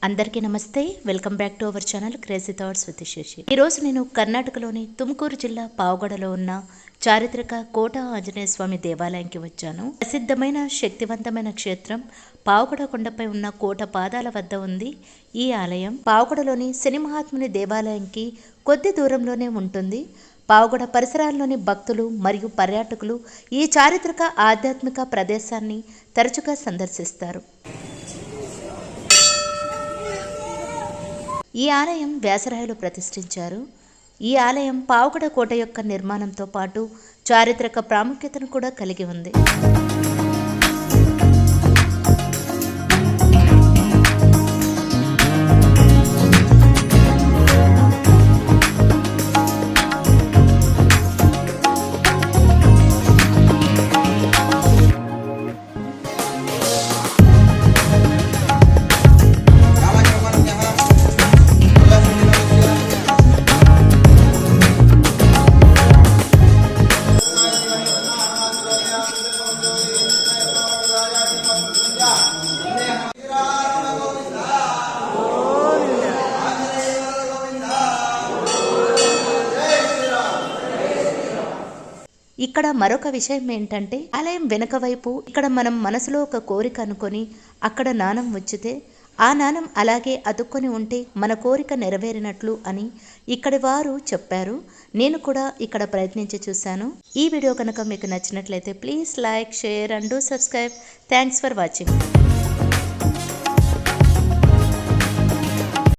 అందరికీ నమస్తే. Welcome back to our channel crazy thoughts with Shashi. ఈరోజు నేను కర్ణాటకలోని తుముకూరు జిల్లా పావగడలో ఉన్న చారిత్రక కోట ఆంజనేయ స్వామి దేవాలయానికి వచ్చాను. ప్రసిద్ధమైన శక్తివంతమైన క్షేత్రం పావగడ కొండపై ఉన్న కోట పాదాల వద్ద ఉంది ఈ ఆలయం. పావగడలోని శని మహాత్ముని దేవాలయానికి కొద్ది దూరంలోనే ఉంటుంది. పావగడ పరిసరాల్లోని భక్తులు మరియు పర్యాటకులు ఈ చారిత్రక ఆధ్యాత్మిక ప్రదేశాన్ని తరచుగా సందర్శిస్తారు. ఈ ఆలయం వ్యాసరాయలు ప్రతిష్ఠించారు. ఈ ఆలయం పావగడ కోట యొక్క నిర్మాణంతో పాటు చారిత్రక ప్రాముఖ్యతను కూడా కలిగి ఉంది. ఇక్కడ మరొక విషయం ఏంటంటే ఆలయం వెనుక వైపు ఇక్కడ మనం మనసులో ఒక కోరిక అనుకొని అక్కడ నాణం ఉంచితే ఆ నాణం అలాగే అతుక్కొని ఉంటే మన కోరిక నెరవేరినట్లు అని ఇక్కడి వారు చెప్పారు. నేను కూడా ఇక్కడ ప్రయత్నించి చూశాను. ఈ వీడియో కనుక మీకు నచ్చినట్లయితే please like, share and do subscribe. Thanks for watching.